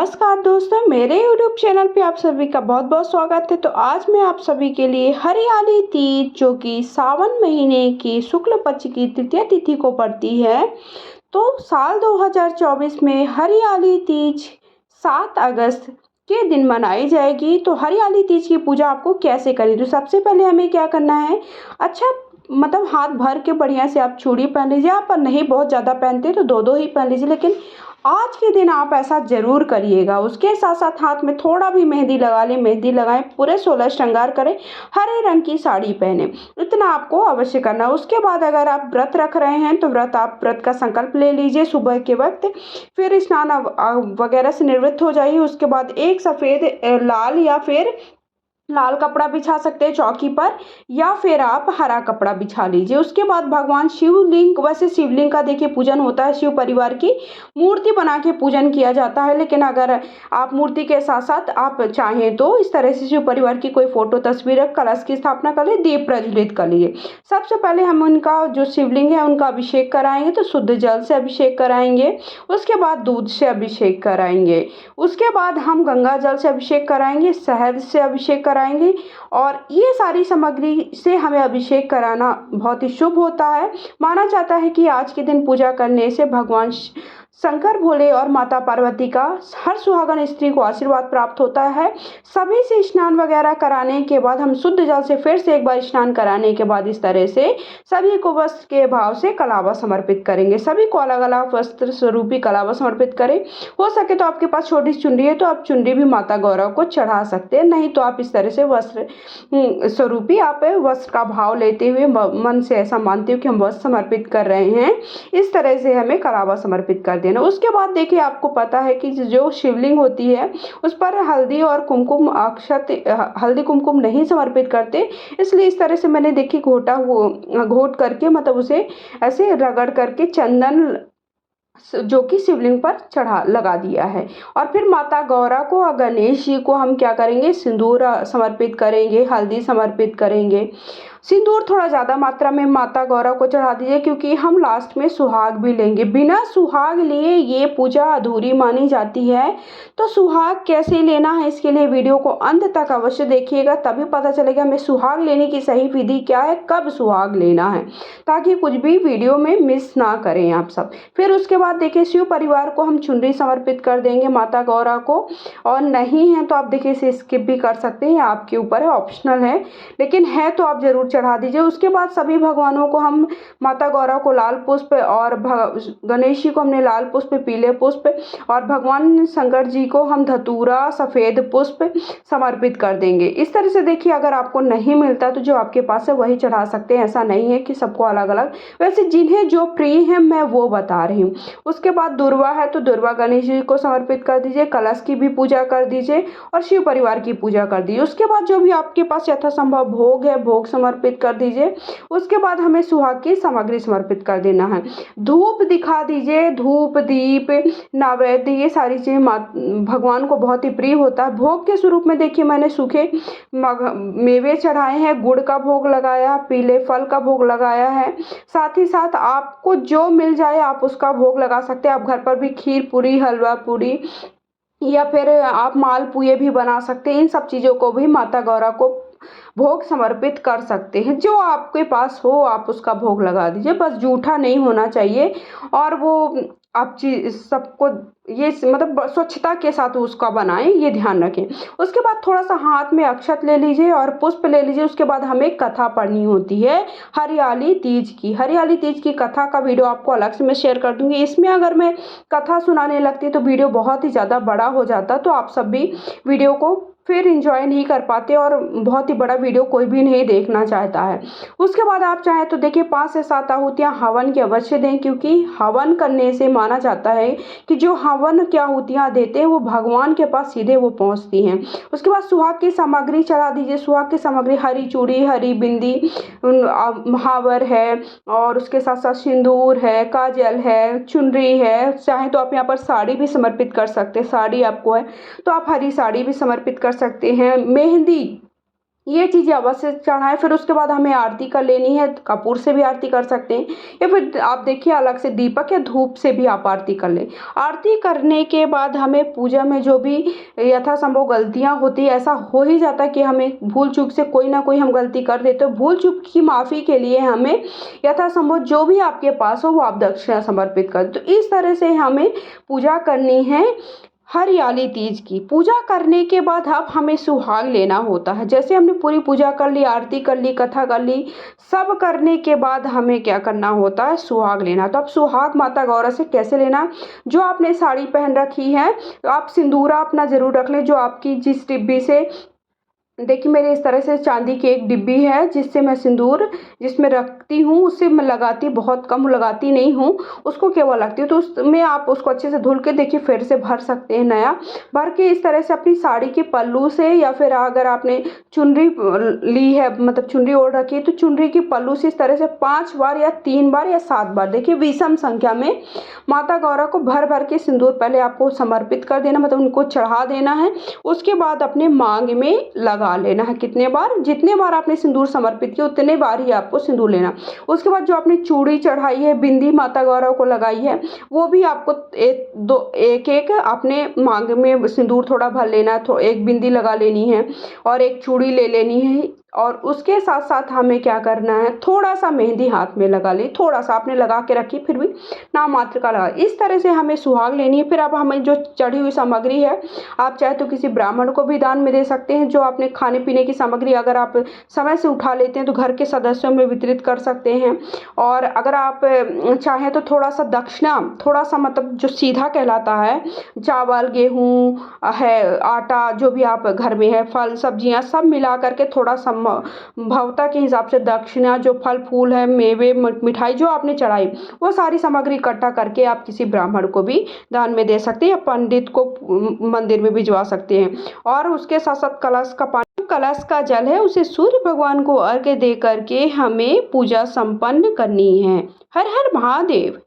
नमस्कार दोस्तों, मेरे YouTube चैनल पे आप सभी का बहुत बहुत स्वागत है। तो आज मैं आप सभी के लिए हरियाली तीज, जो कि सावन महीने की शुक्ल पक्ष की तृतीया तिथि को पड़ती है, तो साल 2024 में हरियाली तीज 7 अगस्त के दिन मनाई जाएगी। तो हरियाली तीज की पूजा आपको कैसे करनी, तो सबसे पहले हमें क्या करना है, अच्छा मतलब हाथ भर के बढ़िया से आप चूड़ी पहन लीजिए। आप नहीं बहुत ज़्यादा पहनते तो दो दो ही पहन लीजिए, लेकिन आज के दिन आप ऐसा ज़रूर करिएगा। उसके साथ साथ हाथ में थोड़ा भी मेहंदी लगा लें, मेहंदी लगाएं, पूरे 16 श्रृंगार करें, हरे रंग की साड़ी पहने, इतना आपको अवश्य करना है। उसके बाद अगर आप व्रत रख रहे हैं तो व्रत का संकल्प ले लीजिए सुबह के वक्त, फिर स्नान वगैरह से निवृत्त हो जाइए। उसके बाद एक सफ़ेद लाल या फिर लाल कपड़ा बिछा सकते हैं चौकी पर, या फिर आप हरा कपड़ा बिछा लीजिए। उसके बाद भगवान शिवलिंग, वैसे शिवलिंग का देखिए पूजन होता है, शिव परिवार की मूर्ति बना के पूजन किया जाता है, लेकिन अगर आप मूर्ति के साथ साथ आप चाहें तो इस तरह से शिव परिवार की कोई फोटो तस्वीर, कलश की स्थापना कर लिए, दीप प्रज्वलित कर लिए। सबसे पहले हम उनका जो शिवलिंग है उनका अभिषेक कराएंगे, तो शुद्ध जल से अभिषेक कराएंगे। उसके बाद दूध से अभिषेक कराएंगे। उसके बाद हम गंगा जल से अभिषेक कराएंगे, शहद से अभिषेक कराएंगे, और ये सारी सामग्री से हमें अभिषेक कराना बहुत ही शुभ होता है। माना जाता है कि आज के दिन पूजा करने से भगवान शंकर भोले और माता पार्वती का हर सुहागन स्त्री को आशीर्वाद प्राप्त होता है। सभी से स्नान वगैरह कराने के बाद हम शुद्ध जल से फिर से एक बार स्नान कराने के बाद इस तरह से सभी को वस्त्र के भाव से कलावा समर्पित करेंगे। सभी को अलग अलग वस्त्र स्वरूपी कलावा समर्पित करें। हो सके तो आपके पास छोटी चुनरी है तो आप चुनरी भी माता गौरव को चढ़ा सकते हैं, नहीं तो आप इस तरह से वस्त्र स्वरूपी आप वस्त्र का भाव लेते हुए मन से ऐसा मानते हो कि हम वस्त्र समर्पित कर रहे हैं, इस तरह से हमें कलावा समर्पित कर देना। उसके बाद देखिए, आपको पता है कि जो शिवलिंग होती है उस पर हल्दी और कुमकुम अक्षत, हल्दी कुमकुम नहीं समर्पित करते, इसलिए इस तरह से मैंने देखी घोट करके, मतलब उसे ऐसे रगड़ करके चंदन जो कि शिवलिंग पर चढ़ा लगा दिया है। और फिर माता गौरा को और गणेश जी को हम क्या करेंगे, सिंदूर समर्पित करेंगे, हल्दी समर्पित करेंगे। सिंदूर थोड़ा ज़्यादा मात्रा में माता गौरा को चढ़ा दीजिए, क्योंकि हम लास्ट में सुहाग भी लेंगे। बिना सुहाग लिए ये पूजा अधूरी मानी जाती है। तो सुहाग कैसे लेना है, इसके लिए वीडियो को अंत तक अवश्य देखिएगा, तभी पता चलेगा हमें सुहाग लेने की सही विधि क्या है, कब सुहाग लेना है, ताकि कुछ भी वीडियो में मिस ना करें आप सब। फिर उसके बाद देखिए, शिव परिवार को हम चुनरी समर्पित कर देंगे माता गौरा को, और नहीं है तो आप देखिए इसे स्किप भी कर सकते हैं, आपके ऊपर है, ऑप्शनल है, लेकिन है तो आप जरूर चढ़ा दीजिए। उसके बाद सभी भगवानों को हम, माता गौरा को लाल पुष्प, और गणेश जी को हमने लाल पुष्प, पीले पुष्प, और भगवान शंकर जी को हम धतूरा सफ़ेद पुष्प समर्पित कर देंगे। इस तरह से देखिए, अगर आपको नहीं मिलता तो जो आपके पास है वही चढ़ा सकते हैं, ऐसा नहीं है कि सबको अलग अलग, वैसे जिन्हें जो प्रिय है मैं वो बता रही हूँ। उसके बाद दुर्वा है तो दुर्वा गणेश जी को समर्पित कर दीजिए, कलश की भी पूजा कर दीजिए, और शिव परिवार की पूजा कर दीजिए। उसके बाद जो भी आपके पास यथासंभव भोग है, भोग समर्पित कर दीजिए। उसके बाद हमें सुहाग की सामग्री समर्पित कर देना है। धूप दिखा दीजिए, धूप, दीप, नैवेद्य, ये सारी चीजें भगवान को बहुत ही प्रिय होता है। भोग के स्वरूप में देखिए, मैंने सूखे मेवे चढ़ाए हैं, गुड़ का भोग लगाया, पीले फल का भोग लगाया है। साथ ही साथ आपको जो मिल जाए आप उसका भोग लगा सकते हैं। आप घर पर भी खीर पूरी, हलवा पूरी, या फिर आप मालपुए भी बना सकते हैं। इन सब चीज़ों को भी माता गौरा को भोग समर्पित कर सकते हैं। जो आपके पास हो आप उसका भोग लगा दीजिए, बस जूठा नहीं होना चाहिए, और वो आप चीज सबको ये मतलब स्वच्छता के साथ उसका बनाएं, ये ध्यान रखें। उसके बाद थोड़ा सा हाथ में अक्षत ले लीजिए और पुष्प ले लीजिए। उसके बाद हमें कथा पढ़नी होती है हरियाली तीज की। हरियाली तीज की कथा का वीडियो आपको अलग से मैं शेयर कर दूंगी। इसमें अगर मैं कथा सुनाने लगती तो वीडियो बहुत ही ज़्यादा बड़ा हो जाता, तो आप सब भी वीडियो को फिर इंजॉय नहीं कर पाते, और बहुत ही बड़ा वीडियो कोई भी नहीं देखना चाहता है। उसके बाद आप चाहें तो देखिए 5 से 7 आहुतियाँ हवन की अवश्य दें, क्योंकि हवन करने से माना जाता है कि जो हवन की आहुतियाँ देते हैं वो भगवान के पास सीधे वो पहुँचती हैं। उसके बाद सुहाग की सामग्री चढ़ा दीजिए। सुहाग की सामग्री हरी चूड़ी, हरी बिंदी, महावर है, और उसके साथ साथ सिंदूर है, काजल है, चुनरी है। चाहे तो आप यहाँ पर साड़ी भी समर्पित कर सकते हैं, साड़ी आपको है तो आप हरी साड़ी भी समर्पित कर सकते हैं। मेहंदी, ये चीज़ें अवश्य चढ़ाएँ। फिर उसके बाद हमें आरती कर लेनी है, कपूर से भी आरती कर सकते हैं या फिर आप देखिए अलग से दीपक या धूप से भी आप आरती कर लें। आरती करने के बाद हमें पूजा में जो भी यथासंभव गलतियाँ होती हैं, ऐसा हो ही जाता है कि हमें भूल चूक से कोई ना कोई हम गलती कर देते हैं। भूल चूक की माफ़ी के लिए हमें यथासंभव जो भी आपके पास हो वो आप दक्षिणा समर्पित कर दें। तो इस तरह से हमें पूजा करनी है हरियाली तीज की। पूजा करने के बाद अब हमें सुहाग लेना होता है। जैसे हमने पूरी पूजा कर ली, आरती कर ली, कथा कर ली, सब करने के बाद हमें क्या करना होता है, सुहाग लेना। तो अब सुहाग माता गौरा से कैसे लेना, जो आपने साड़ी पहन रखी है तो आप सिंदूरा अपना ज़रूर रख लें, जो आपकी जिस डिब्बी से, देखिए मेरे इस तरह से चांदी की एक डिब्बी है जिससे मैं सिंदूर जिसमें रखती हूँ, उससे मैं लगाती बहुत कम लगाती नहीं हूँ, उसको केवल रखती हूँ। तो उसमें आप उसको अच्छे से धुल के देखिए फिर से भर सकते हैं नया। भर के इस तरह से अपनी साड़ी के पल्लू से या फिर अगर आपने चुनरी ली है, मतलब चुनरी ओढ़ रखी है, तो चुनरी की पल्लू से इस तरह से 5 बार या 3 बार या 7 बार, देखिए विषम संख्या में माता गौरा को भर भर के सिंदूर पहले आपको समर्पित कर देना, मतलब उनको चढ़ा देना है। उसके बाद अपने मांग में लगा लेना है। कितने बार, जितने बार आपने सिंदूर समर्पित किया उतने बार ही आपको सिंदूर लेना। उसके बाद जो आपने चूड़ी चढ़ाई है, बिंदी माता गौरा को लगाई है, वो भी आपको एक एक अपने मांग में सिंदूर थोड़ा भर लेना है। एक बिंदी लगा लेनी है और एक चूड़ी ले लेनी है। और उसके साथ साथ हमें क्या करना है, थोड़ा सा मेहंदी हाथ में लगा ली, थोड़ा सा आपने लगा के रखी, फिर भी नाम मात्र का लगा। इस तरह से हमें सुहाग लेनी है। फिर अब हमें जो चढ़ी हुई सामग्री है, आप चाहे तो किसी ब्राह्मण को भी दान में दे सकते हैं। जो आपने खाने पीने की सामग्री अगर आप समय से उठा लेते हैं तो घर के सदस्यों में वितरित कर सकते हैं। और अगर आप चाहें तो थोड़ा सा दक्षिणा, थोड़ा सा मतलब जो सीधा कहलाता है, चावल गेहूँ है, आटा, जो भी आप घर में है, फल सब्जियाँ सब मिला करके थोड़ा भवता के हिसाब से दक्षिणा, जो फल फूल है, मेवे मिठाई जो आपने चढ़ाई, वो सारी सामग्री इकट्ठा करके आप किसी ब्राह्मण को भी दान में दे सकते हैं या पंडित को मंदिर में भिजवा सकते हैं। और उसके साथ साथ कलश का पानी, कलश का जल है, उसे सूर्य भगवान को अर्घ्य दे करके हमें पूजा संपन्न करनी है। हर हर महादेव।